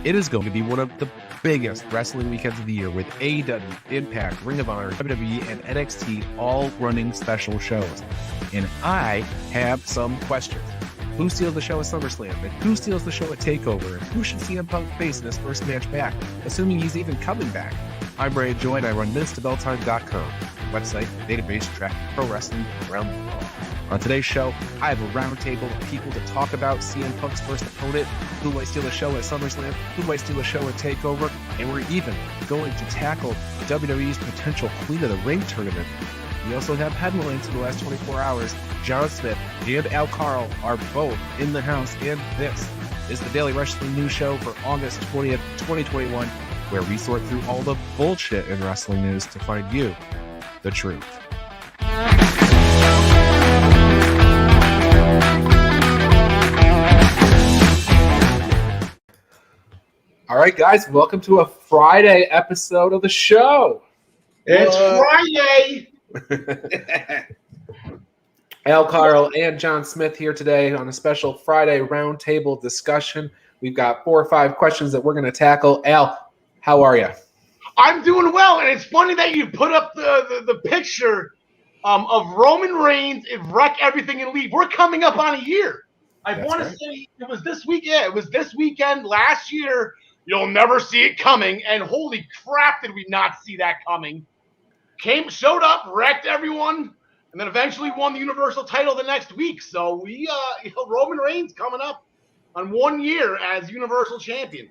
It is going to be one of the biggest wrestling weekends of the year with AEW, Impact, Ring of Honor, WWE, and NXT all running special shows. And I have some questions. Who steals the show at SummerSlam? And who steals the show at TakeOver? And who should CM Punk face in his first match back, assuming he's even coming back? I'm Brian Joy, and I run MinutesToBellTime.com, website, database, track pro wrestling around the world. On today's show, I have a roundtable of people to talk about CM Punk's first opponent, who might steal a show at SummerSlam, who might steal a show at TakeOver, and we're even going to tackle WWE's potential Queen of the Ring tournament. We also have headlines in the last 24 hours. John Smith and Al Karl are both in the house, and this is the Daily Wrestling News Show for August 20th, 2021, where we sort through all the bullshit in wrestling news to find you the truth. All right, guys, welcome to a Friday episode of the show. It's Friday. Al Karl and John Smith here today on a special Friday roundtable discussion. We've got 4 or 5 questions that we're going to tackle. Al, how are you? I'm doing well, and it's funny that you put up the picture of Roman Reigns and wreck everything and leave. We're coming up on a year. I want to say it was this week. Yeah, it was this weekend last year. You'll never see it coming, and holy crap, did we not see that coming? Showed up, wrecked everyone, and then eventually won the Universal title the next week. So Roman Reigns coming up on 1 year as Universal Champion.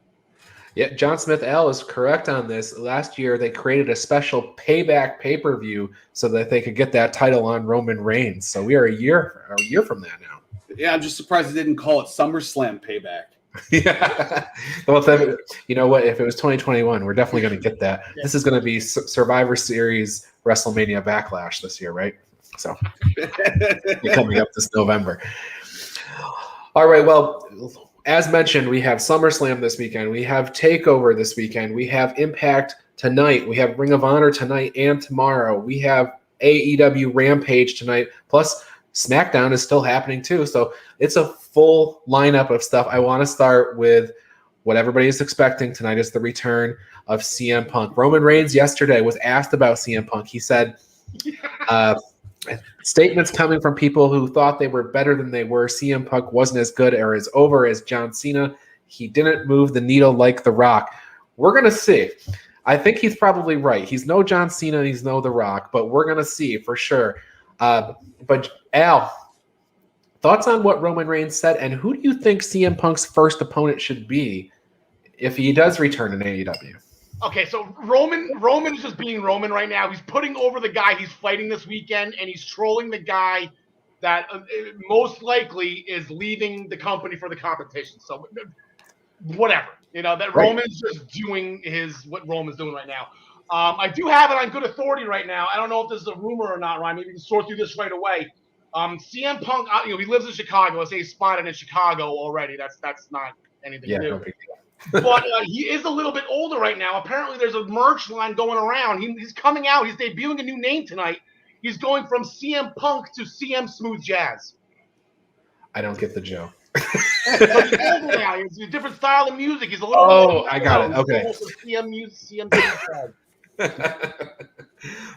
Yeah, John Smith Al is correct on this. Last year, they created a special payback pay-per-view so that they could get that title on Roman Reigns. So we are a year from that now. Yeah, I'm just surprised they didn't call it SummerSlam Payback. Yeah. Well, then, you know what? If it was 2021, we're definitely going to get that. Yeah. This is going to be Survivor Series WrestleMania Backlash this year, right? So coming up this November. All right. Well, as mentioned, we have SummerSlam this weekend. We have TakeOver this weekend. We have Impact tonight. We have Ring of Honor tonight and tomorrow. We have AEW Rampage tonight. Plus, SmackDown is still happening too. So it's a full lineup of stuff. I want to start with what everybody is expecting tonight is the return of CM Punk. Roman Reigns yesterday was asked about CM Punk. He said, statements coming from people who thought they were better than they were. CM Punk wasn't as good or as over as John Cena. He didn't move the needle like The Rock. We're going to see. I think he's probably right. He's no John Cena. He's no The Rock, but we're going to see for sure. But Al, thoughts on what Roman Reigns said, and who do you think CM Punk's first opponent should be if he does return in AEW? Okay, so Roman is just being Roman right now. He's putting over the guy he's fighting this weekend, and he's trolling the guy that most likely is leaving the company for the competition. So whatever, that right. Roman's just doing what Roman's doing right now. I do have it on good authority right now. I don't know if this is a rumor or not, Ryan. Maybe we can sort through this right away. CM Punk, he lives in Chicago. I say he's spotted in Chicago already. That's not anything new. But he is a little bit older right now. Apparently, there's a merch line going around. He's coming out. He's debuting a new name tonight. He's going from CM Punk to CM Smooth Jazz. I don't get the joke. He's older now. It's a different style of music. He's a little. Oh, I got it. Okay. CM Smooth Jazz.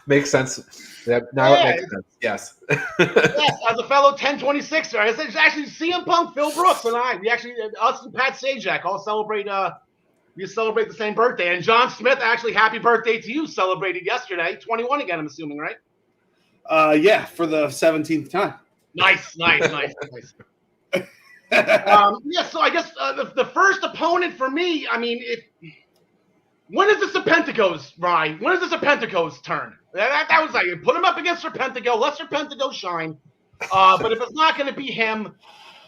Makes sense. Now it makes sense. Yes. Yes, as a fellow 1026er, I said actually CM Punk, Phil Brooks, and us and Pat Sajak all celebrate. We celebrate the same birthday, and John Smith, actually, happy birthday to you! Celebrated yesterday, 21 again. I'm assuming, right? Yeah, for the 17th time. Nice. Yeah, so I guess the first opponent for me, when is the Serpentico's, Ryan? When is the Serpentico's turn? That was like, put him up against Serpentico, let Serpentico shine. But if it's not going to be him,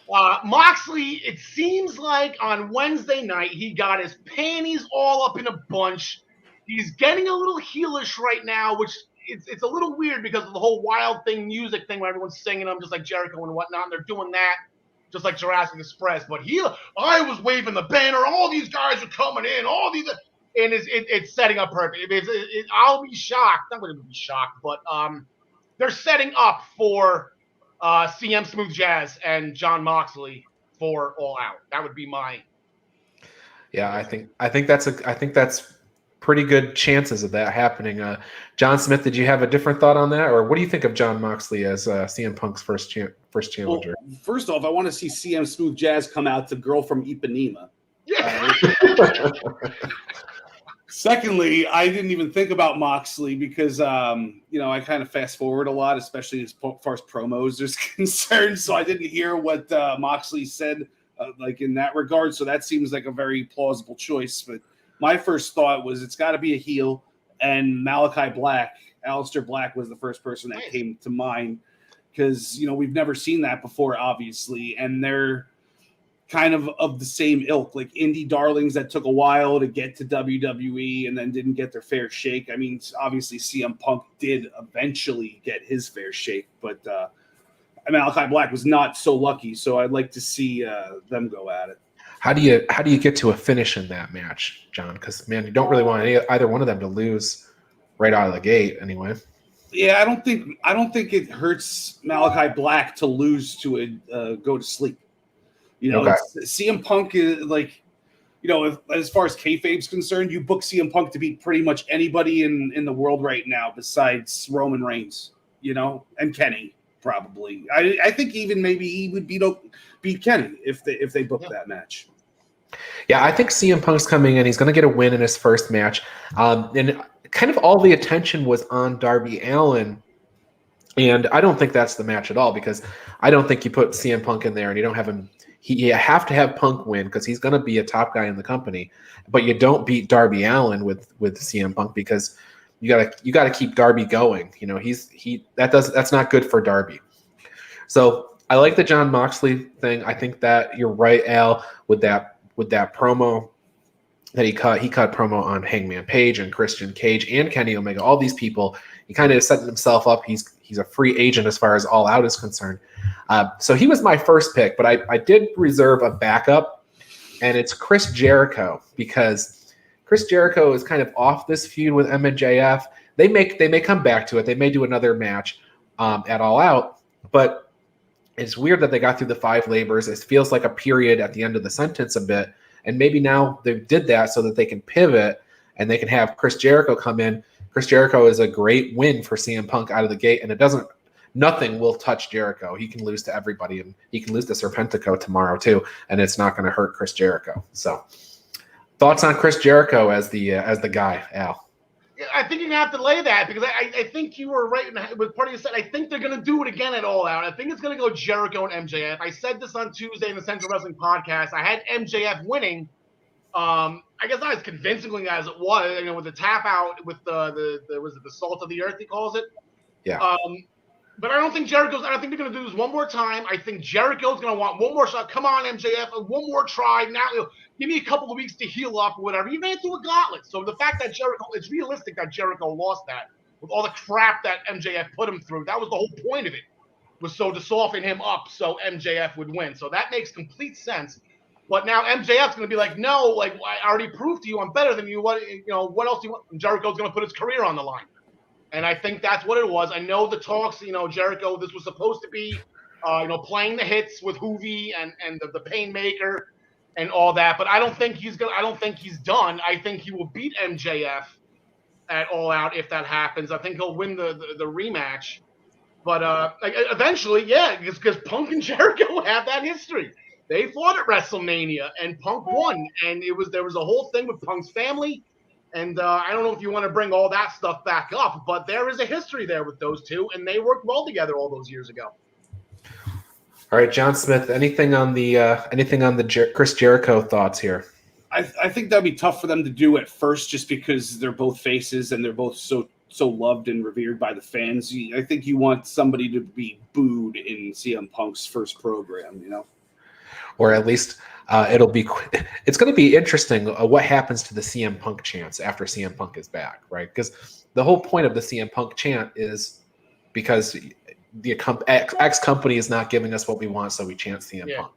Moxley, it seems like on Wednesday night, he got his panties all up in a bunch. He's getting a little heelish right now, which it's a little weird because of the whole Wild Thing music thing where everyone's singing them just like Jericho and whatnot. And they're doing that just like Jurassic Express. But I was waving the banner. All these guys are coming in. All these... And it's setting up perfect. I'll be shocked. I'm going to be shocked, but they're setting up for CM Smooth Jazz and John Moxley for All Out. That would be my Yeah, I think that's pretty good chances of that happening. John Smith, did you have a different thought on that, or what do you think of John Moxley as CM Punk's first challenger? Well, first off, I want to see CM Smooth Jazz come out to Girl from Ipanema. Yeah. Secondly, I didn't even think about Moxley because, I kind of fast forward a lot, especially as far as promos is concerned. So I didn't hear what Moxley said, in that regard. So that seems like a very plausible choice. But my first thought was it's got to be a heel, and Aleister Black was the first person that came to mind because, we've never seen that before, obviously. And they're kind of the same ilk, like indie darlings that took a while to get to WWE and then didn't get their fair shake. I mean, obviously CM Punk did eventually get his fair shake, but Malachi Black was not so lucky. So I'd like to see them go at it. How do you get to a finish in that match, John? Because man, you don't really want either one of them to lose right out of the gate, anyway. Yeah, I don't think it hurts Malachi Black to lose to a go to sleep. Okay. CM Punk is as far as kayfabe's concerned, you book CM Punk to beat pretty much anybody in the world right now besides Roman Reigns, and Kenny probably. I think even maybe he would beat Kenny if they book that match. Yeah, I think CM Punk's coming in. He's going to get a win in his first match, and kind of all the attention was on Darby Allin. And I don't think that's the match at all because I don't think you put CM Punk in there and you don't have him. You have to have Punk win because he's going to be a top guy in the company, but you don't beat Darby Allin with CM Punk because you got to keep Darby going. That's not good for Darby. So I like the John Moxley thing. I think that you're right, Al, with that promo that he cut. He cut promo on Hangman Page and Christian Cage and Kenny Omega. All these people. He kind of setting himself up. He's a free agent as far as All Out is concerned. So he was my first pick, but I did reserve a backup, and it's Chris Jericho because Chris Jericho is kind of off this feud with MJF. They may come back to it. They may do another match at All Out, but it's weird that they got through the 5 labors. It feels like a period at the end of the sentence a bit, and maybe now they did that so that they can pivot and they can have Chris Jericho come in. Chris Jericho is a great win for CM Punk out of the gate, and nothing will touch Jericho. He can lose to everybody, and he can lose to Serpentico tomorrow too, and it's not going to hurt Chris Jericho. So, thoughts on Chris Jericho as the guy, Al? I think you're going to have to lay that because I think you were right with part of you said. I think they're going to do it again at All Out. I think it's going to go Jericho and MJF. I said this on Tuesday in the Central Wrestling Podcast. I had MJF winning. I guess not as convincingly as it was, with the tap out with the was it the salt of the earth he calls it? Yeah. But I don't think they're going to do this one more time. I think Jericho's going to want one more shot. Come on, MJF, one more try. Now, give me a couple of weeks to heal up or whatever. He ran through a gauntlet. So the fact that it's realistic that Jericho lost that with all the crap that MJF put him through. That was the whole point of it, was so to soften him up so MJF would win. So that makes complete sense. But now MJF's going to be like, no, I already proved to you I'm better than you. What else do you want? And Jericho's going to put his career on the line. And I think that's what it was. I know the talks, Jericho, this was supposed to be, playing the hits with Hoovy and the Painmaker and all that. But I don't think he's done. I think he will beat MJF at All Out if that happens. I think he'll win the rematch. But eventually, yeah, because Punk and Jericho have that history. They fought at WrestleMania, and Punk won. And there was a whole thing with Punk's family. And I don't know if you want to bring all that stuff back up, but there is a history there with those two, and they worked well together all those years ago. All right, John Smith, anything on the Chris Jericho thoughts here? I think that'd be tough for them to do at first, just because they're both faces and they're both so loved and revered by the fans. I think you want somebody to be booed in CM Punk's first program, Or at least it's going to be interesting what happens to the CM Punk chants after CM Punk is back, right? Because the whole point of the CM Punk chant is because the X company is not giving us what we want, so we chant CM Punk.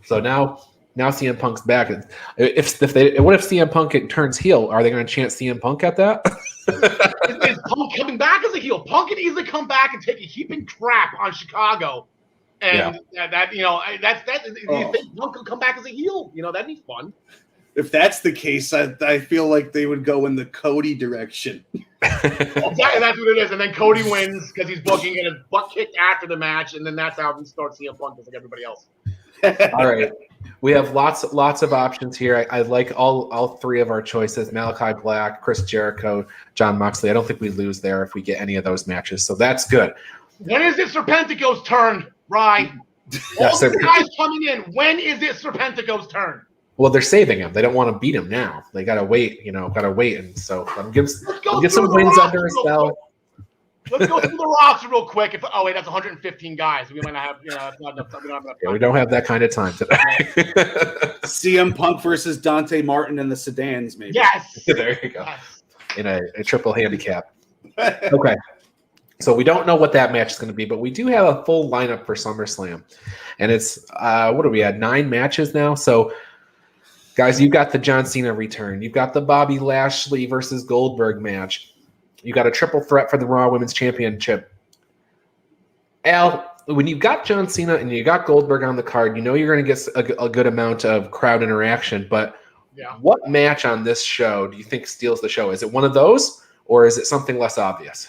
So now CM Punk's back. What if CM Punk turns heel? Are they going to chant CM Punk at that? Is Punk coming back as a heel? Punk can easily come back and take a heaping crap on Chicago. And you think Punk will come back as a heel? That'd be fun. if that's the case, I feel like they would go in the Cody direction. Exactly, that's what it is. And then Cody wins because he's booking and his butt kicked after the match, and then that's how he starts CM Punk just like everybody else. All right. We have lots of options here. I like all three of our choices: Malachi Black, Chris Jericho, Jon Moxley. I don't think we lose there if we get any of those matches, so that's good. When is it Serpentico's turn, Rye? All these guys coming in. When is it Serpentico's turn? Well, they're saving him. They don't want to beat him now. They gotta wait. And so get some wins under his belt. Let's go through the roster real quick. Wait, that's 115 guys. We might not have, that's not enough. We don't have enough time. We don't have that kind of time today. CM Punk versus Dante Martin in the sedans, maybe. Yes. There you go. Yes. In a triple handicap. Okay. So we don't know what that match is going to be, but we do have a full lineup for SummerSlam. And it's, what are we at, 9 matches now? So, guys, you've got the John Cena return. You've got the Bobby Lashley versus Goldberg match. You got a triple threat for the Raw Women's Championship. Al, when you've got John Cena and you got Goldberg on the card, you know you're going to get a good amount of crowd interaction. But what match on this show do you think steals the show? Is it one of those, or is it something less obvious?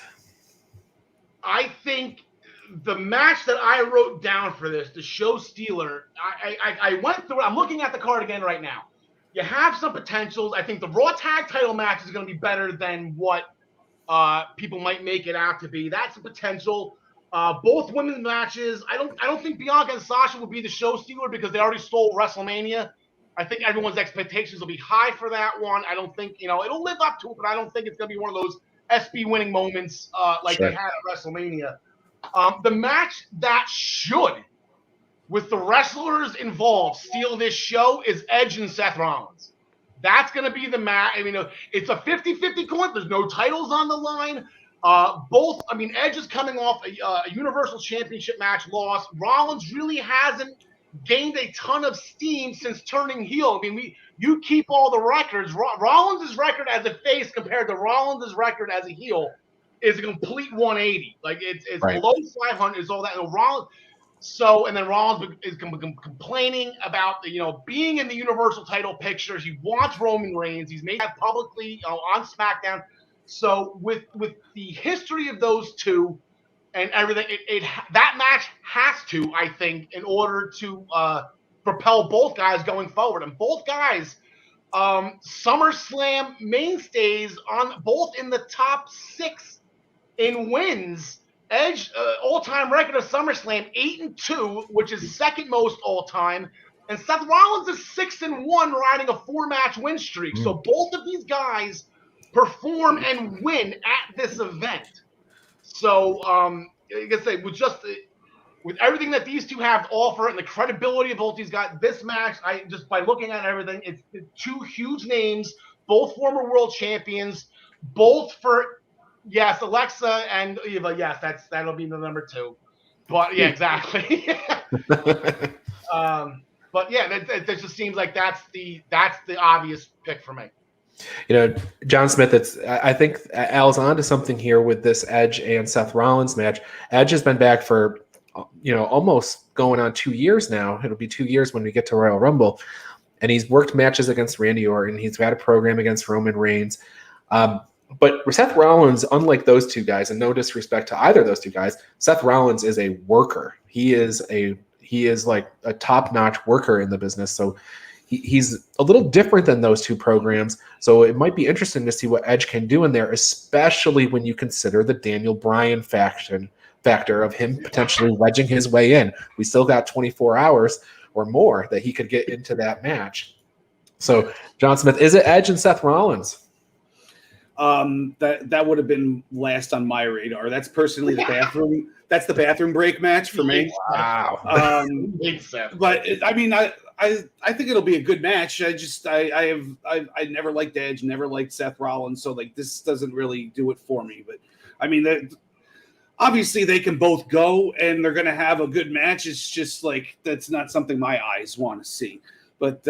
I think the match that I wrote down for this, the show stealer, I went through it. I'm looking at the card again right now. You have some potentials. I think the Raw Tag Title match is going to be better than what people might make it out to be. That's a potential. Both women's matches. I don't think Bianca and Sasha will be the show stealer because they already stole WrestleMania. I think everyone's expectations will be high for that one. I don't think it'll live up to it, but I don't think it's going to be one of those SB winning moments like they had at WrestleMania. The match that should, with the wrestlers involved, steal this show is Edge and Seth Rollins. That's going to be the match. I mean, it's a 50-50 coin. There's no titles on the line. Edge is coming off a Universal Championship match loss. Rollins really hasn't gained a ton of steam since turning heel. I mean, you keep all the records. Rollins' record as a face compared to Rollins' record as a heel is a complete 180. Like it's right. Below 500 is all that. And Rollins. So, and then Rollins is complaining about being in the Universal title picture. He wants Roman Reigns. He's made that publicly on SmackDown. So, with the history of those two and everything, that match has to, I think, in order to propel both guys going forward. And both guys, SummerSlam mainstays on both in the top 6 in wins. Edge all-time record of SummerSlam 8-2, which is second most all-time, and Seth Rollins is 6-1, riding a 4-match win streak. So both of these guys perform and win at this event. So, like I say, with everything that these two have to offer and the credibility of both these guys, this match, by looking at everything, it's 2 huge names, both former world champions, both for. Yes, Alexa and Eva. Yes, that'll be the number 2. But yeah, exactly. But yeah, it just seems like that's the obvious pick for me. John Smith. I think Al's onto something here with this Edge and Seth Rollins match. Edge has been back for almost going on 2 years now. It'll be 2 years when we get to Royal Rumble, and he's worked matches against Randy Orton. He's got a program against Roman Reigns. But Seth Rollins, unlike those two guys, and no disrespect to either of those two guys, Seth Rollins is a worker. He is like a top-notch worker in the business. So he's a little different than those two programs. So it might be interesting to see what Edge can do in there, especially when you consider the Daniel Bryan factor of him potentially wedging his way in. We still got 24 hours or more that he could get into that match. So, John Smith, is it Edge and Seth Rollins? That would have been last on my radar. That's personally the bathroom. That's the bathroom break match for me. Wow. But I think it'll be a good match. I never liked Edge, never liked Seth Rollins, so like this doesn't really do it for me. But I mean, obviously they can both go and they're going to have a good match. It's just like that's not something my eyes want to see. But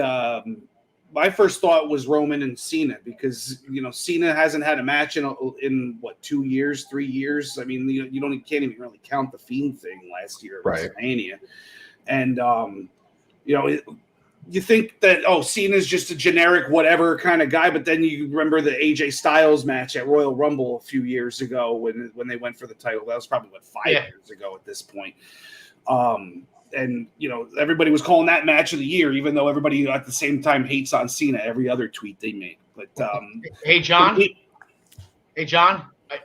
my first thought was Roman and Cena because Cena hasn't had a match in what 2 years, 3 years. I mean, you can't even really count the Fiend thing last year at WrestleMania, and you think that, Cena's just a generic whatever kind of guy, but then you remember the AJ Styles match at Royal Rumble a few years ago when they went for the title. That was probably 5 years ago at this point. And everybody was calling that match of the year, even though everybody at the same time hates on Cena every other tweet they make. But hey John,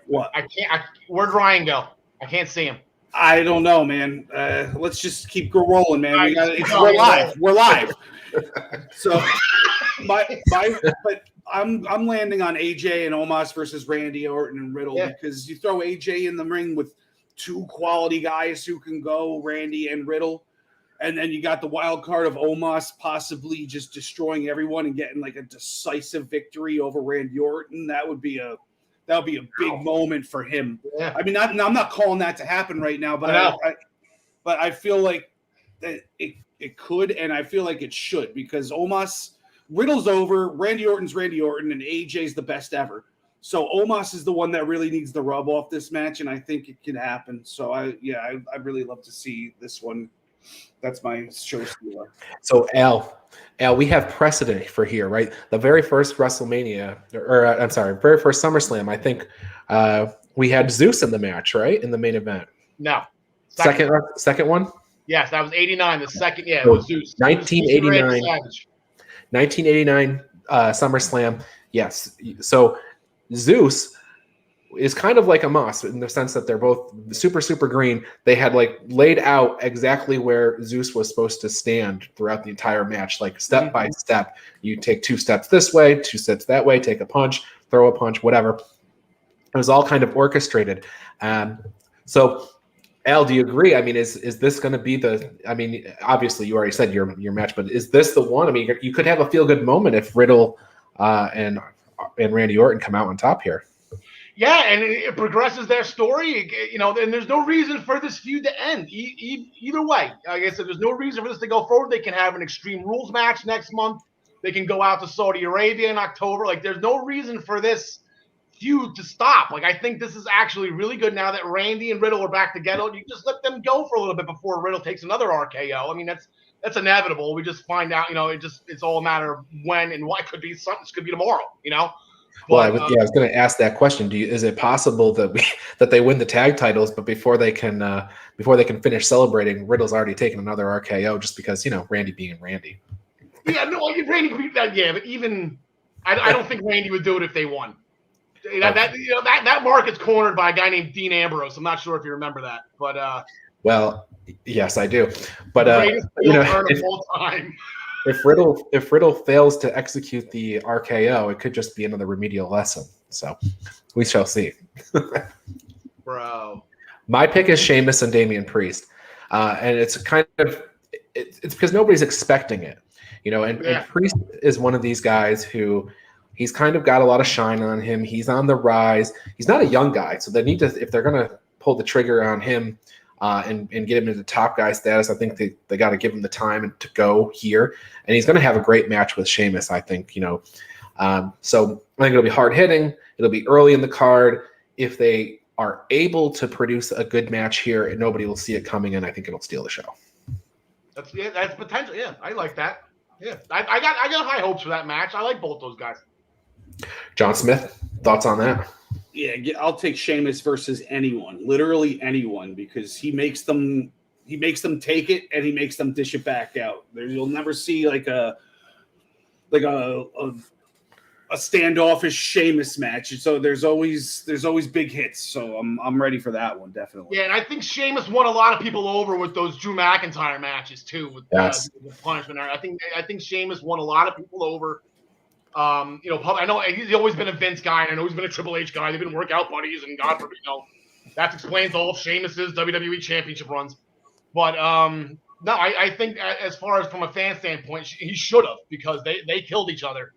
what? I can't. Where'd Ryan go? I can't see him. I don't know, man. Let's just keep rolling, man. We're live. We're live. So, but I'm landing on AJ and Omos versus Randy Orton and Riddle because you throw AJ in the ring with two quality guys who can go, Randy and Riddle, and then you got the wild card of Omos possibly just destroying everyone and getting like a decisive victory over Randy Orton. That would be a big moment for him. Yeah. I mean, I'm not calling that to happen right now, but I feel like that it could, and I feel like it should, because Riddle's over, Randy Orton's Randy Orton, and AJ's the best ever. So Omos is the one that really needs to rub off this match, and I think it can happen. So I really love to see this one. That's my show stealer. So Al, we have precedent for here, right? The very first WrestleMania, very first SummerSlam, I think we had Zeus in the match, right? In the main event. No. Second one? Yes, that was 89. The second, it was Zeus. 1989 SummerSlam. Yes. So Zeus is kind of like Omos in the sense that they're both super, super green. They had laid out exactly where Zeus was supposed to stand throughout the entire match, like step by step. You take 2 steps this way, 2 steps that way, take a punch, throw a punch, whatever. It was all kind of orchestrated. So Al, do you agree? I mean, is this going to be obviously you already said your match, but is this the one? I mean, you could have a feel-good moment if Riddle and Randy Orton come out on top here. Yeah, and it progresses their story, and there's no reason for this feud to end. Either way, like I said, there's no reason for this to go forward. They can have an Extreme Rules match next month. They can go out to Saudi Arabia in October. There's no reason for this feud to stop. I think this is actually really good now that Randy and Riddle are back together. You just let them go for a little bit before Riddle takes another RKO. I mean, that's inevitable. We just find out, it's all a matter of when and what. Could be something. This could be tomorrow, Well, I was going to ask that question. Is it possible that they win the tag titles, but before they can finish celebrating, Riddle's already taken another RKO just because Randy being Randy? Yeah, no, Randy could be that. Yeah, but even I don't think Randy would do it if they won. That market's cornered by a guy named Dean Ambrose. I'm not sure if you remember that, but well, yes, I do. But if Riddle fails to execute the RKO, it could just be another remedial lesson. So we shall see. Bro, my pick is Sheamus and Damien Priest, and it's because nobody's expecting it, and Priest is one of these guys who. He's kind of got a lot of shine on him. He's on the rise. He's not a young guy, so they need to, if they're going to pull the trigger on him and get him into top guy status, I think they got to give him the time to go here. And he's going to have a great match with Sheamus, I think. So I think it'll be hard hitting. It'll be early in the card. If they are able to produce a good match here and nobody will see it coming in, I think it'll steal the show. That's potential. Yeah, I like that. Yeah, I got high hopes for that match. I like both those guys. John Smith, thoughts on that? Yeah, I'll take Sheamus versus anyone, literally anyone, because he makes them take it and he makes them dish it back out. You'll never see a standoffish Sheamus match. So there's always big hits. So I'm ready for that one, definitely. Yeah, and I think Sheamus won a lot of people over with those Drew McIntyre matches too, with the punishment. I think Sheamus won a lot of people over. I know he's always been a Vince guy, and I know he's been a Triple H guy. They've been workout buddies, and God forbid, that explains all of Sheamus's WWE Championship runs. But no, I think as far as from a fan standpoint, he should have, because they killed each other,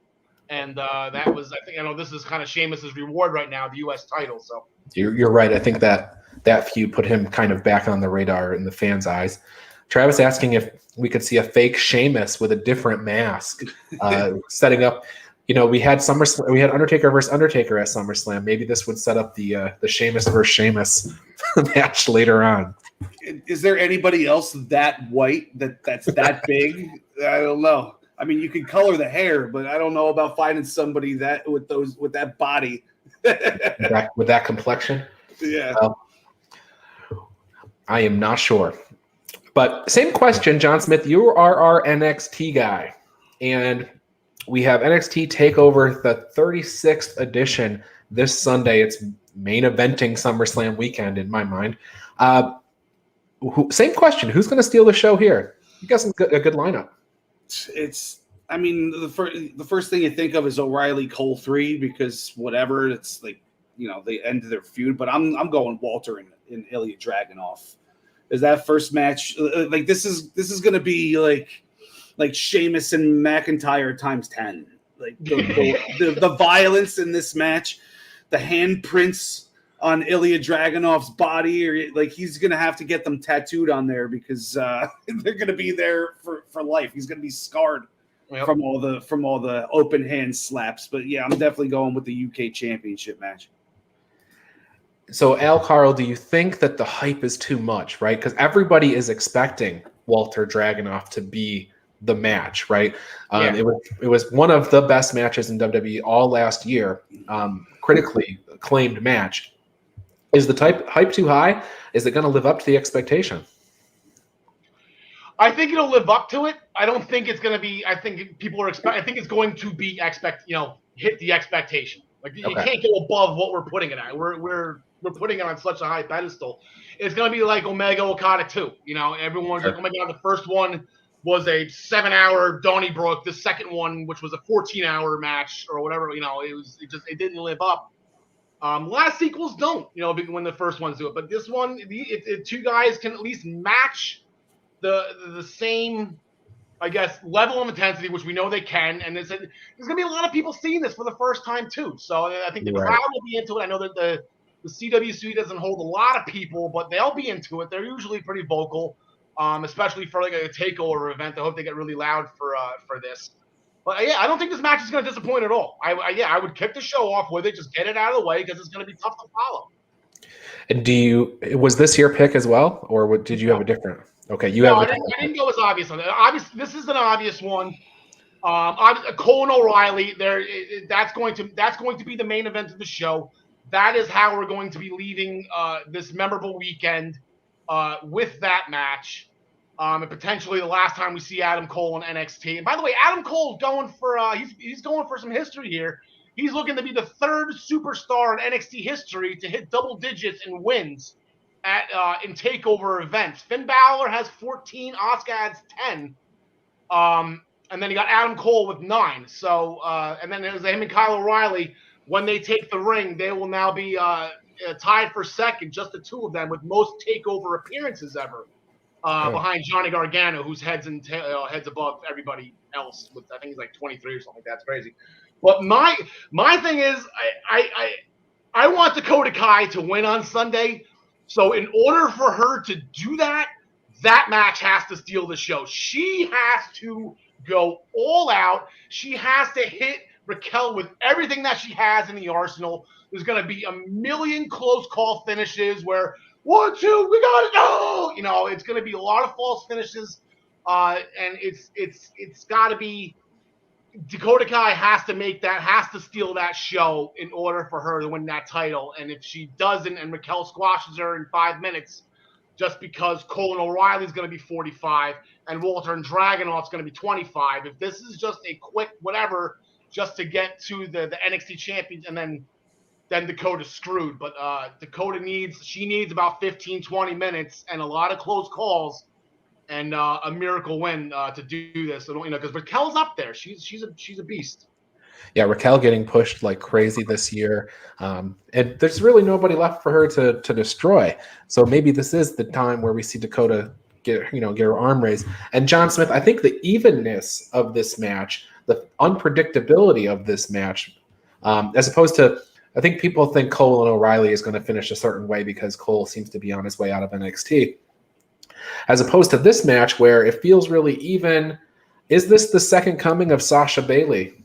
and that was, I think, this is kind of Sheamus's reward right now, the U.S. title. So you're right. I think that feud put him kind of back on the radar in the fans' eyes. Travis asking if we could see a fake Sheamus with a different mask, setting up. We had SummerSlam. We had Undertaker versus Undertaker at SummerSlam. Maybe this would set up the Sheamus versus Sheamus match later on. Is there anybody else that white that's that big? I don't know. I mean, you can color the hair, but I don't know about finding somebody that with that body. with that complexion. Yeah. I am not sure. But same question, John Smith. You are our NXT guy. And we have NXT TakeOver, the 36th edition this Sunday. It's main eventing SummerSlam weekend in my mind. Same question. Who's going to steal the show here? You got a good lineup. I mean, the first thing you think of is O'Reilly Cole 3 because whatever, it's like, they ended their feud. But I'm going Walter and Ilya Dragunov. Is that first match like this is going to be like Sheamus and McIntyre times 10? Like the violence in this match, the handprints on Ilya Dragunov's body, or like he's gonna have to get them tattooed on there because they're gonna be there for life. He's gonna be scarred from all the open hand slaps. But yeah, I'm definitely going with the UK Championship match. So Al Karl, do you think that the hype is too much, right? Because everybody is expecting Walter Dragunov to be the match, right? It was one of the best matches in WWE all last year, critically acclaimed match. Is the hype too high? Is it going to live up to the expectation? I think it'll live up to it. I don't think it's going to be. I think people are I think it's going to be hit the expectation. Like you can't go above what we're putting it at. We're putting it on such a high pedestal. It's going to be like Omega Okada 2. Everyone's like, oh my god, the first one was a 7-hour Donnybrook. The second one, which was a 14-hour match or whatever, it didn't live up. Last sequels don't, when the first ones do it. But this one, two guys can at least match the same, I guess, level of intensity, which we know they can. And there's going to be a lot of people seeing this for the first time, too. So I think the crowd will be into it. I know that the CWC doesn't hold a lot of people, but they'll be into it. They're usually pretty vocal, especially for like a takeover event. I hope they get really loud for this. But yeah, I don't think this match is going to disappoint at all. I would kick the show off with it, just get it out of the way because it's going to be tough to follow. And was this your pick as well, or did you have a different? Okay, I didn't go as obvious on it. This is an obvious one. Cole and O'Reilly. That's going to be the main event of the show. That is how we're going to be leaving this memorable weekend with that match. And potentially the last time we see Adam Cole in NXT. And by the way, Adam Cole's going for he's going for some history here. He's looking to be the third superstar in NXT history to hit double digits in wins in takeover events. Finn Balor has 14, Asuka has 10. And then you got Adam Cole with 9. So and then there's him and Kyle O'Reilly. When they take the ring, they will now be tied for second, just the two of them, with most takeover appearances ever. Behind Johnny Gargano, who's heads above everybody else. I think he's like 23 or something like that. That's crazy. But my thing is, I want Dakota Kai to win on Sunday. So in order for her to do that, that match has to steal the show. She has to go all out. She has to hit Raquel with everything that she has in the arsenal. There's going to be a million close call finishes where 1, 2, we got it. No, it's going to be a lot of false finishes, and it's got to be Dakota Kai has to steal that show in order for her to win that title. And if she doesn't, and Raquel squashes her in 5 minutes, just because Cole and O'Reilly is going to be 45 and Walter and Dragunov's going to be 25. If this is just a quick whatever, just to get to the NXT champions, and then Dakota's screwed. But Dakota needs about 15, 20 minutes and a lot of close calls and a miracle win to do this. So, because Raquel's up there. She's a beast. Yeah, Raquel getting pushed like crazy this year. And there's really nobody left for her to destroy. So maybe this is the time where we see Dakota get her arm raised. And John Smith, I think the evenness of this match, the unpredictability of this match, as opposed to, I think people think Cole and O'Reilly is going to finish a certain way because Cole seems to be on his way out of NXT. As opposed to this match where it feels really even. Is this the second coming of Sasha Bailey?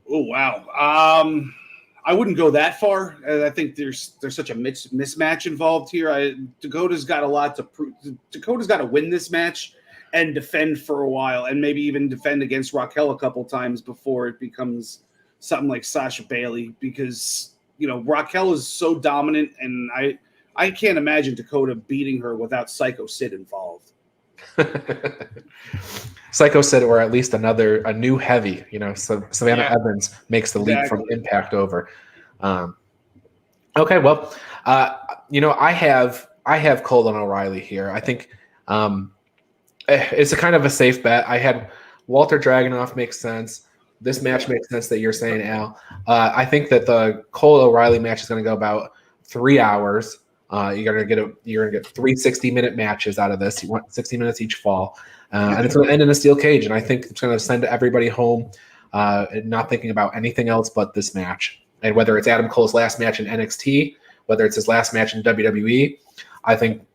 Oh, wow. I wouldn't go that far. I think there's such a mismatch involved here. Dakota's got a lot to prove. Dakota's got to win this match. and defend for a while, and maybe even defend against Raquel a couple times before it becomes something like Sasha Bailey, because Raquel is so dominant, and I can't imagine Dakota beating her without Psycho Sid involved. Psycho Sid, or at least a new heavy. So Savannah Evans makes the leap from Impact over. Okay, well, I have Cole and O'Reilly here. I think it's a kind of a safe bet. I had Walter Dragunov makes sense. This match makes sense that you're saying, Al. I think that the Cole O'Reilly match is going to go about 3 hours. You're gonna get 3 60-minute matches out of this. You want 60 minutes each fall, and it's going to end in a steel cage. And I think it's going to send everybody home, not thinking about anything else but this match. And whether it's Adam Cole's last match in NXT, whether it's his last match in WWE, I think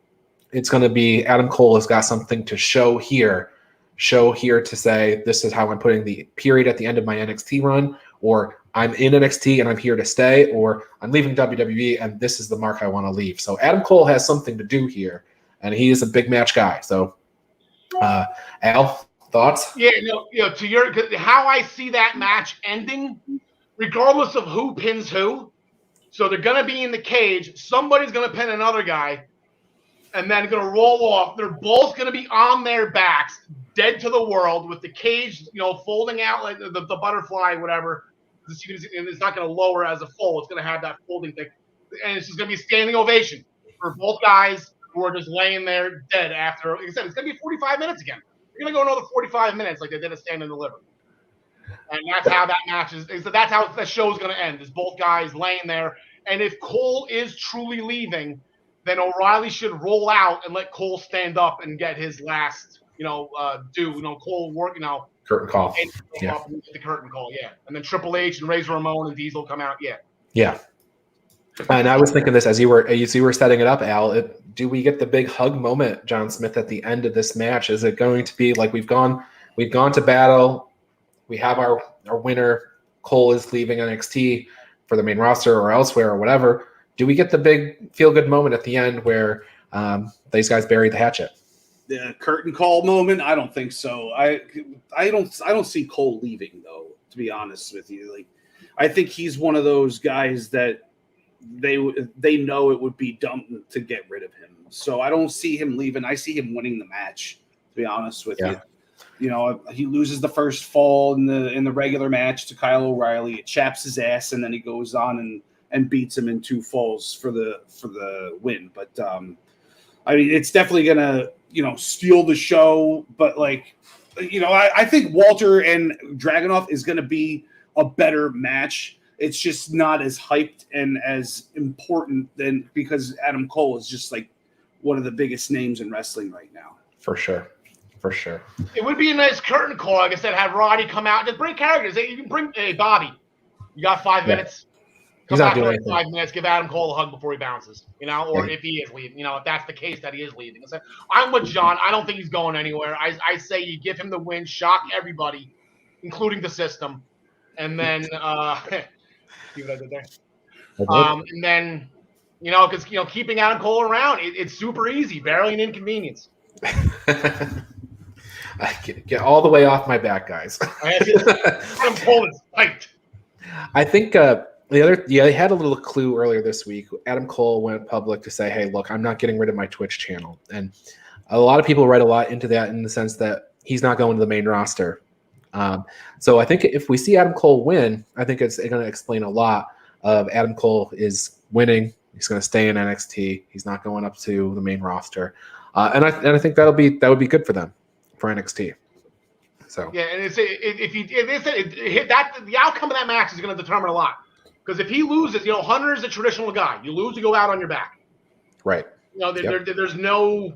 it's going to be Adam Cole has got something to show here to say, this is how I'm putting the period at the end of my NXT run, or I'm in NXT and I'm here to stay, or I'm leaving WWE and this is the mark I want to leave. So Adam Cole has something to do here, and he is a big match guy. So, Al, thoughts? Yeah, to how I see that match ending, regardless of who pins who. So they're going to be in the cage. Somebody's going to pin another guy, and then going to roll off. They're both going to be on their backs, dead to the world, with the cage, folding out like the butterfly, whatever. It's not going to lower as a fold. It's going to have that folding thing. And it's just going to be a standing ovation for both guys who are just laying there dead after. Like I said, it's going to be 45 minutes again. You're going to go another 45 minutes like they did a Stand and Deliver. And that's how that match is. That's how the show's going to end, is both guys laying there. And if Cole is truly leaving, then O'Reilly should roll out and let Cole stand up and get his last, Cole work, curtain call. The curtain call, yeah. And then Triple H and Razor Ramon and Diesel come out, yeah. Yeah. And I was thinking this as you were setting it up, Al. Do we get the big hug moment, John Smith, at the end of this match? Is it going to be like we've gone to battle? We have our winner. Cole is leaving NXT for the main roster or elsewhere or whatever. Do we get the big feel-good moment at the end where these guys bury the hatchet? The curtain call moment? I don't think so. I don't see Cole leaving, though, to be honest with you. Like, I think he's one of those guys that they know it would be dumb to get rid of him. So I don't see him leaving. I see him winning the match, to be honest with you. He loses the first fall in the regular match to Kyle O'Reilly. It chaps his ass, and then he goes on and beats him in 2 falls for the win. But I mean, it's definitely gonna steal the show. But I think Walter and Dragunov is gonna be a better match. It's just not as hyped and as important because Adam Cole is just like one of the biggest names in wrestling right now. For sure. It would be a nice curtain call, like I said, have Roddy come out. Just bring characters. You can bring, hey, Bobby, you got 5 minutes. Come back for 5 minutes. Give Adam Cole a hug before he bounces, or if he is leaving, if that's the case that he is leaving. So I'm with John. I don't think he's going anywhere. I say you give him the win, shock everybody, including the system, and then see what I did there. And then because keeping Adam Cole around, it's super easy, barely an inconvenience. I get all the way off my back, guys. Adam Cole is hyped. I think they had a little clue earlier this week. Adam Cole went public to say, hey, look, I'm not getting rid of my Twitch channel. And a lot of people read a lot into that in the sense that he's not going to the main roster. So I think if we see Adam Cole win, I think it's going to explain a lot of Adam Cole is winning. He's going to stay in NXT. He's not going up to the main roster. And I think that would be good for them, for NXT. So yeah, and the outcome of that match is going to determine a lot. Because if he loses, Hunter is a traditional guy. You lose, you go out on your back. Right. There's no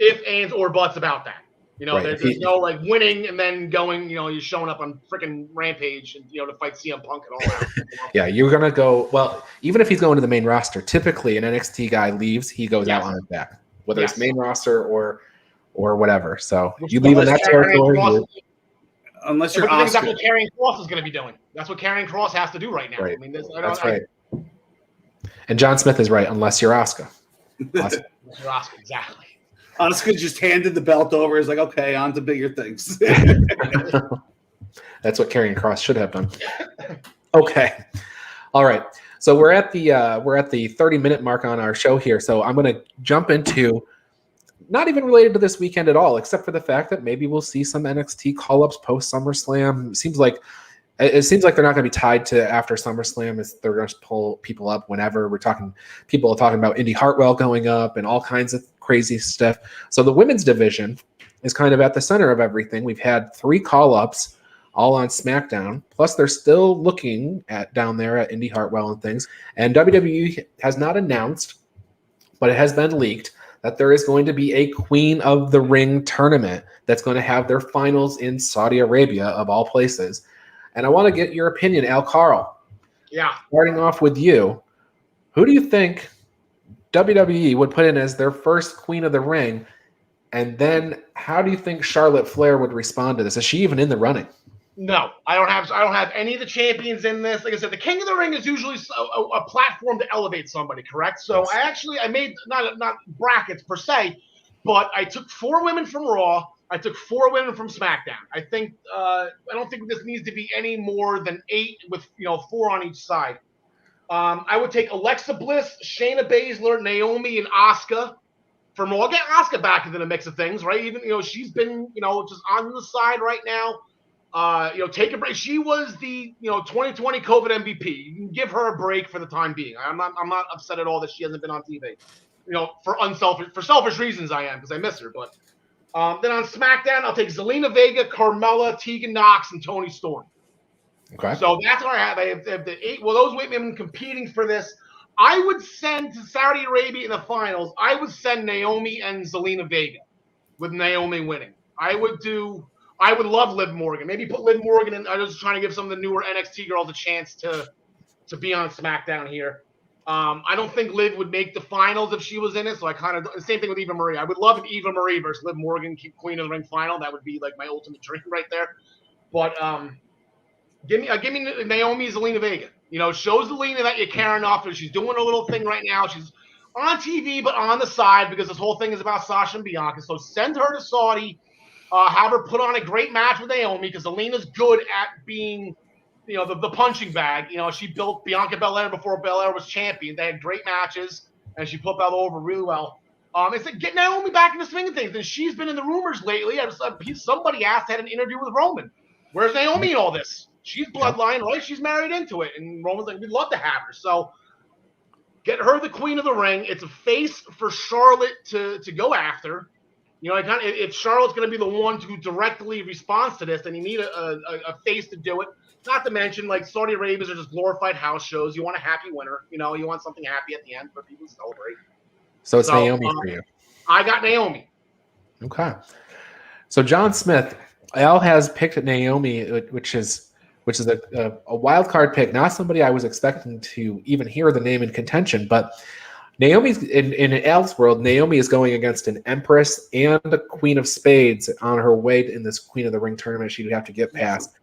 ifs, ands, or buts about that. Right. There's no winning and then going. You're showing up on freaking Rampage and to fight CM Punk and all that. Yeah, you're gonna go. Well, even if he's going to the main roster, typically an NXT guy leaves, he goes out on his back, whether it's main roster or whatever. So you leave in that territory. Unless you're Oscar. That's what Karrion Kross is going to be doing. That's what Karrion Kross has to do right now. Right. I mean, that's right. And John Smith is right. Unless you're Oscar. Unless you're Oscar, exactly. Asuka just handed the belt over. Is like, okay, on to bigger things. That's what Karrion Kross should have done. Okay. All right. So we're at the 30-minute mark on our show here. So I'm going to jump into not even related to this weekend at all, except for the fact that maybe we'll see some NXT call-ups post SummerSlam. It seems like they're not going to be tied to after SummerSlam. They're going to pull people up whenever. People are talking about Indy Hartwell going up and all kinds of crazy stuff. So the women's division is kind of at the center of everything. We've had 3 call-ups all on SmackDown. Plus, they're still looking at down there at Indy Hartwell and things. And WWE has not announced, but it has been leaked that there is going to be a Queen of the Ring tournament that's going to have their finals in Saudi Arabia, of all places. And I want to get your opinion, Al Karl. Yeah. Starting off with you, who do you think WWE would put in as their first Queen of the Ring? And then how do you think Charlotte Flair would respond to this? Is she even in the running? No, I don't have any of the champions in this. Like I said, the King of the Ring is usually a platform to elevate somebody, correct? So I made not brackets per se, but I took 4 women from Raw. I took 4 women from SmackDown. I don't think this needs to be any more than 8 with 4 on each side. I would take Alexa Bliss, Shayna Baszler, Naomi, and Asuka from Raw. Get Asuka back into the mix of things, right? Even she's been just on the side right now. Take a break. She was the 2020 COVID MVP. You can give her a break for the time being. I'm not upset at all that she hasn't been on TV. For selfish reasons I am, because I miss her. But then on SmackDown, I'll take Zelina Vega, Carmella, Tegan Nox, and Toni Storm. Okay. So that's what I have. I have the 8. Well, those women competing for this. I would send to Saudi Arabia in the finals. I would send Naomi and Zelina Vega, with Naomi winning. I would love Liv Morgan. Maybe put Liv Morgan in. I was trying to give some of the newer NXT girls a chance to be on SmackDown here. I don't think Liv would make the finals if she was in it. So I kind of the same thing with Eva Marie. I would love an Eva Marie versus Liv Morgan Queen of the Ring final. That would be like my ultimate dream right there. But give me Naomi Zelina Vega. Show Zelina that you care enough. And she's doing a little thing right now. She's on TV, but on the side because this whole thing is about Sasha and Bianca. So send her to Saudi. Have her put on a great match with Naomi because Zelina's good at being, the punching bag. She built Bianca Belair before Belair was champion. They had great matches, and she put Belair over really well. It's like get Naomi back in the swing of things. And she's been in the rumors lately. Somebody asked had an interview with Roman. Where's Naomi in all this? She's bloodline, right? She's married into it. And Roman's like, we'd love to have her. So get her the Queen of the Ring. It's a face for Charlotte to go after. If Charlotte's going to be the one who directly responds to this, then you need a face to do it. Not to mention, like Saudi Arabians are just glorified house shows. You want a happy winner. You want something happy at the end for people to celebrate. So it's Naomi for you. I got Naomi. Okay. So John Smith, Al has picked Naomi, which is a wild card pick. Not somebody I was expecting to even hear the name in contention, but Naomi's in Al's world. Naomi is going against an Empress and a Queen of Spades on her way in this Queen of the Ring tournament. She'd have to get past.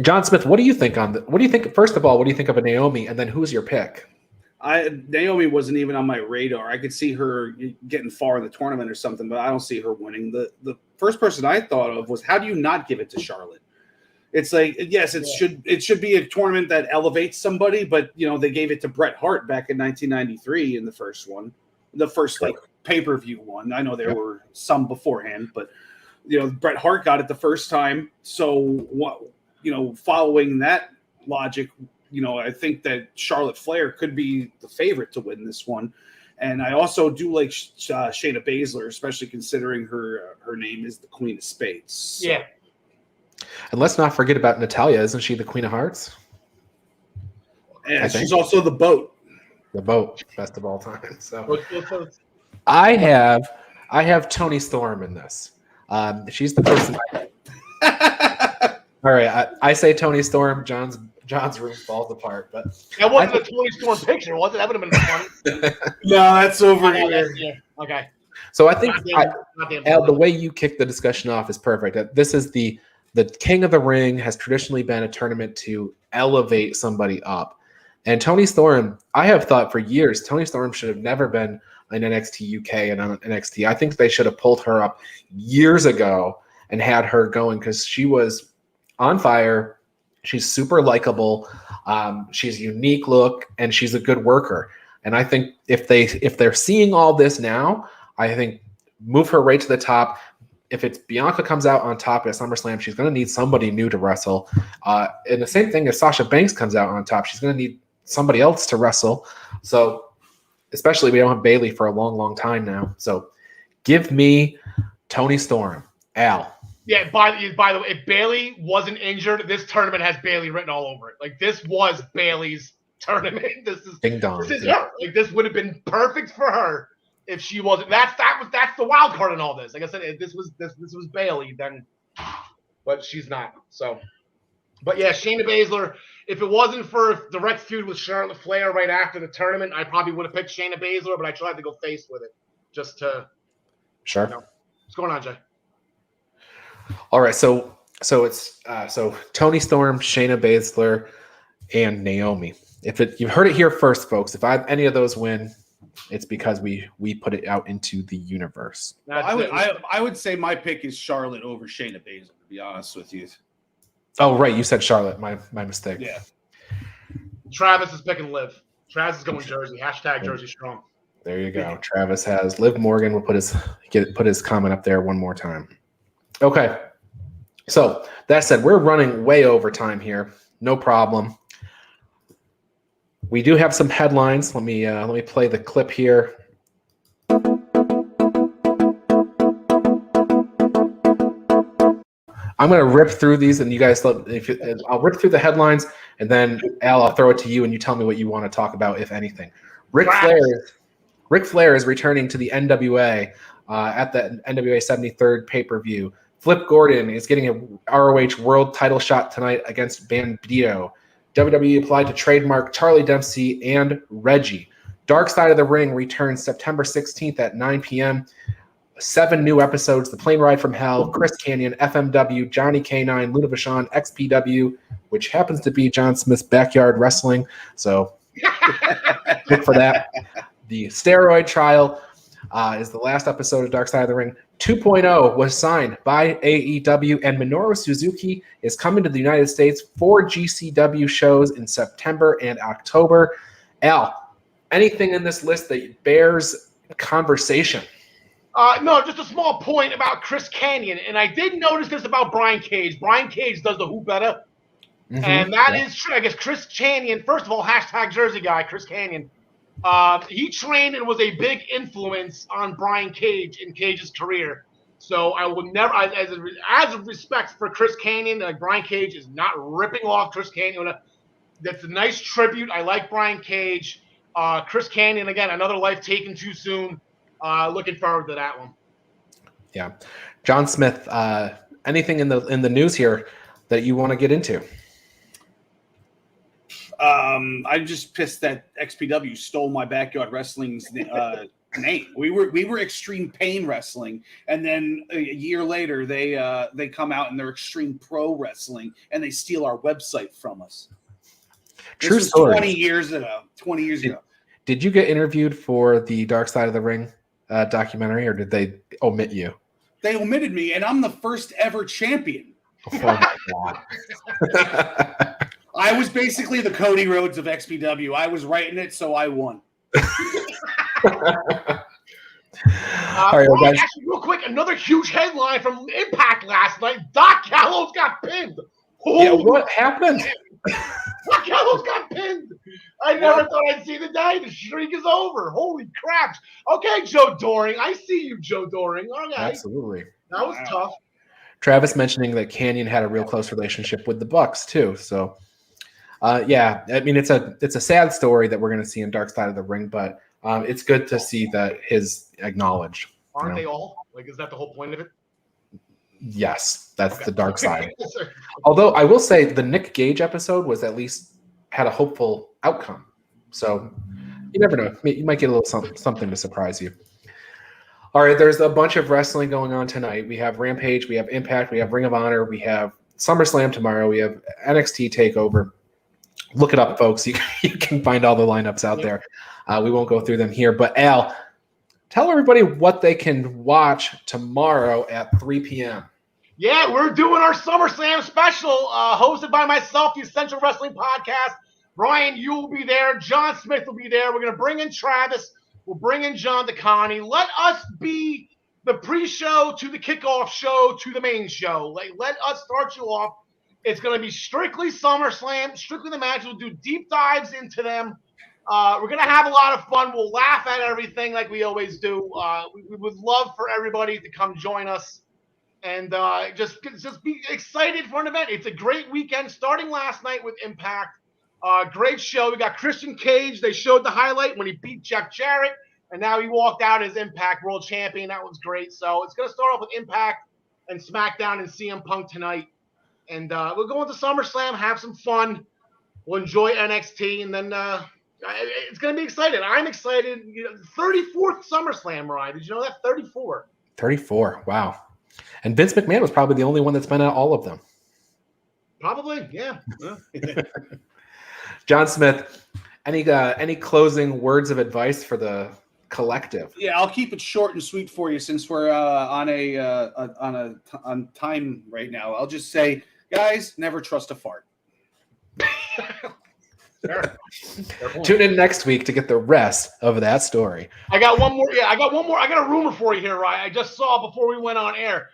John Smith, what do you think on what do you think? First of all, what do you think of a Naomi, and then who's your pick? Naomi wasn't even on my radar. I could see her getting far in the tournament or something, but I don't see her winning. The first person I thought of was, how do you not give it to Charlotte? It's like, yes, it should be a tournament that elevates somebody, but they gave it to Bret Hart back in 1993 in the first one, the first pay-per-view one. I know there were some beforehand, but Bret Hart got it the first time. So following that logic, I think that Charlotte Flair could be the favorite to win this one. And I also do like Shayna Baszler, especially considering her name is the Queen of Spades. So. Yeah. And let's not forget about Natalya. Isn't she the Queen of Hearts? And she's also the boat. The boat, best of all time. So I have Toni Storm in this. She's the person. All right, I say Toni Storm. John's room falls apart, but that wasn't a Toni Storm picture, was it? That would have been funny. No, that's over here. Yeah. Okay. So I think Al, the way you kicked the discussion off is perfect. This is the King of the Ring has traditionally been a tournament to elevate somebody up. And Toni Storm, I have thought for years, Toni Storm should have never been in NXT UK and on NXT. I think they should have pulled her up years ago and had her going because she was on fire. She's super likable. She's a unique look, and she's a good worker. And I think if they're seeing all this now, I think move her right to the top. If it's Bianca comes out on top at SummerSlam, she's going to need somebody new to wrestle. And the same thing if Sasha Banks comes out on top, she's going to need somebody else to wrestle. So especially we don't have Bayley for a long, long time now. So give me Toni Storm. Al. Yeah, by the way, if Bayley wasn't injured, this tournament has Bayley written all over it. Like, this was Bayley's tournament. This is her. Like, this would have been perfect for her if she wasn't. That's the wild card in all this. Like I said, if this was Bayley, then, but she's not. So, but yeah, Shayna Baszler. If it wasn't for a direct feud with Charlotte Flair right after the tournament, I probably would have picked Shayna Baszler, but I tried to go face with it just to. Sure. What's going on, Jay? All right, so it's Toni Storm, Shayna Baszler, and Naomi. You've heard it here first, folks. If any of those win, it's because we put it out into the universe. I would say my pick is Charlotte over Shayna Baszler, to be honest with you. Oh, right, you said Charlotte. My mistake. Yeah. Travis is picking Liv. Travis is going Jersey. # Jersey Strong. There you go. Travis has Liv Morgan. We'll put his comment up there one more time. Okay, so that said, we're running way over time here. No problem. We do have some headlines. Let me play the clip here. I'm going to rip through these, and you guys, I'll rip through the headlines, and then Al, I'll throw it to you, and you tell me what you want to talk about, if anything. Ric Flair is returning to the NWA at the NWA 73rd pay-per-view. Flip Gordon is getting a ROH World title shot tonight against Bandito. WWE applied to trademark Charlie Dempsey and Reggie. Dark Side of the Ring returns September 16th at 9 p.m. 7 new episodes: The Plane Ride from Hell, Chris Kanyon, FMW, Johnny K9, Luna Vachon, XPW, which happens to be John Smith's backyard wrestling. So look for that. The Steroid Trial is the last episode of Dark Side of the Ring. 2.0 was signed by AEW, and Minoru Suzuki is coming to the United States for GCW shows in September and October. Al, anything in this list that bears conversation? No, just a small point about Chris Kanyon, and I did notice this about Brian Cage. Brian Cage does the Who Better, and that is true. I guess Chris Kanyon, first of all, # Jersey guy, Chris Kanyon. He trained and was a big influence on Brian Cage in Cage's career. So I will never, as a respect for Chris Kanyon, like Brian Cage is not ripping off Chris Kanyon. That's a nice tribute. I like Brian Cage. Chris Kanyon, again, another life taken too soon. Looking forward to that one. Yeah. John Smith, anything in the news here that you want to get into? I'm just pissed that XPW stole my backyard wrestling's name. We were Extreme Pain Wrestling, and then a year later they come out and they're Extreme Pro Wrestling, and they steal our website from us. True this story. 20 years ago. Did you get interviewed for the Dark Side of the Ring documentary, or did they omit you? They omitted me, and I'm the first ever champion. Oh my God. I was basically the Cody Rhodes of XPW. I was writing it, so I won. All right, guys. Actually, real quick, another huge headline from Impact last night. Doc Gallows got pinned. Yeah, what happened? Doc Gallows got pinned. I never thought I'd see the day. The streak is over. Holy crap. Okay, Joe Doring. I see you, Joe Doring. Okay. Absolutely. That was tough. Travis mentioning that Kanyon had a real close relationship with the Bucks, too. So, yeah, I mean, it's a sad story that we're going to see in Dark Side of the Ring, but it's good to see that his acknowledged. Aren't they all? Like, is that the whole point of it? Yes, that's the dark side. Although I will say the Nick Gage episode was at least had a hopeful outcome. So you never know. You might get a little something to surprise you. All right, there's a bunch of wrestling going on tonight. We have Rampage, we have Impact, we have Ring of Honor, we have SummerSlam tomorrow, we have NXT TakeOver. Look it up, folks. You can find all the lineups out there. We won't go through them here. But Al, tell everybody what they can watch tomorrow at 3 p.m. Yeah, we're doing our SummerSlam special, hosted by myself, the Essential Wrestling Podcast. Brian, you will be there. John Smith will be there. We're going to bring in Travis. We'll bring in John DeConnie. Let us be the pre-show to the kickoff show to the main show. Like, let us start you off. It's going to be strictly SummerSlam, strictly the match. We'll do deep dives into them. We're going to have a lot of fun. We'll laugh at everything like we always do. We would love for everybody to come join us and just be excited for an event. It's a great weekend, starting last night with Impact. Great show. We got Christian Cage. They showed the highlight when he beat Jeff Jarrett, and now he walked out as Impact World Champion. That was great. So it's going to start off with Impact and SmackDown and CM Punk tonight. And we'll go into SummerSlam, have some fun. We'll enjoy NXT, and then it's going to be exciting. I'm excited. 34th SummerSlam, Ryan. Did you know that? 34. 34. Wow. And Vince McMahon was probably the only one that's been at all of them. Probably, yeah. John Smith, any closing words of advice for the collective? Yeah, I'll keep it short and sweet for you since we're on time right now. I'll just say, guys, never trust a fart. Fair Tune in next week to get the rest of that story. I got one more. Yeah, I got one more. I got a rumor for you here, Ryan. I just saw before we went on air.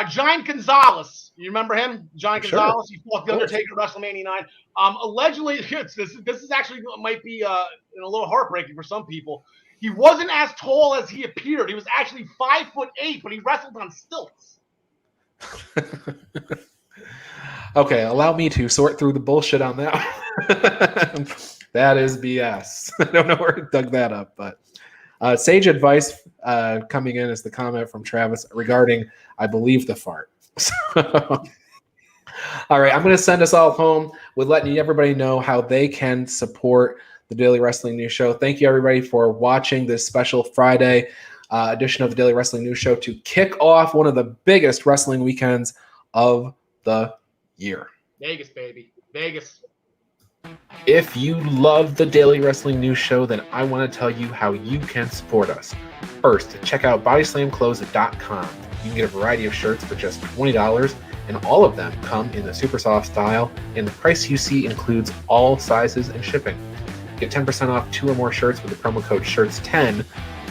Giant Gonzalez. You remember him? Giant Gonzalez. He fought the Undertaker at WrestleMania 9. Allegedly, this is actually might be a little heartbreaking for some people. He wasn't as tall as he appeared. He was actually 5'8", but he wrestled on stilts. Okay, allow me to sort through the bullshit on that. That is BS. I don't know where I dug that up, but sage advice coming in is the comment from Travis regarding, I believe, the fart. All right, I'm going to send us all home with letting everybody know how they can support the Daily Wrestling News Show. Thank you, everybody, for watching this special Friday edition of the Daily Wrestling News Show to kick off one of the biggest wrestling weekends of the year. Vegas, baby. Vegas. If you love the Daily Wrestling News Show, then I want to tell you how you can support us. First, check out bodyslamclothes.com. You can get a variety of shirts for just $20, and all of them come in the super soft style, and the price you see includes all sizes and shipping. Get 10% off 2 or more shirts with the promo code SHIRTS10.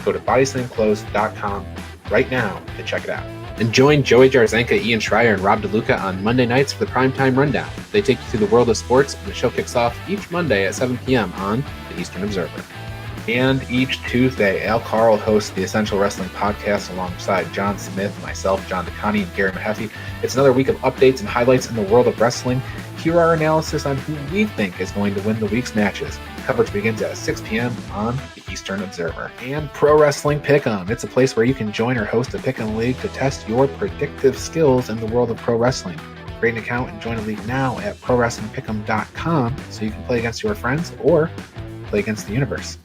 Go to bodyslamclothes.com right now to check it out. And join Joey Jarzenka, Ian Schreier, and Rob DeLuca on Monday nights for the Primetime Rundown. They take you through the world of sports, and the show kicks off each Monday at 7 p.m. on the Eastern Observer. And each Tuesday, Al Karl hosts the Essential Wrestling Podcast alongside John Smith, myself, John DeConnie, and Gary Mahaffey. It's another week of updates and highlights in the world of wrestling. Here are our analysis on who we think is going to win the week's matches. Coverage begins at 6 p.m. on the Eastern Observer. And Pro Wrestling Pick'em. It's a place where you can join or host a Pick'em League to test your predictive skills in the world of pro wrestling. Create an account and join a league now at ProWrestlingPick'em.com so you can play against your friends or play against the universe.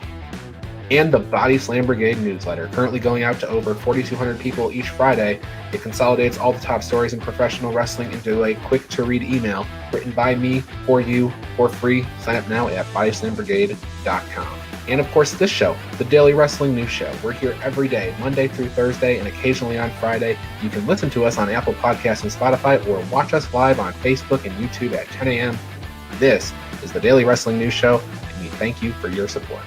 And the Body Slam Brigade newsletter, currently going out to over 4,200 people each Friday. It consolidates all the top stories in professional wrestling into a quick-to-read email written by me for you for free. Sign up now at bodyslambrigade.com. And of course, this show, the Daily Wrestling News Show. We're here every day, Monday through Thursday, and occasionally on Friday. You can listen to us on Apple Podcasts and Spotify, or watch us live on Facebook and YouTube at 10 a.m. This is the Daily Wrestling News Show, and we thank you for your support.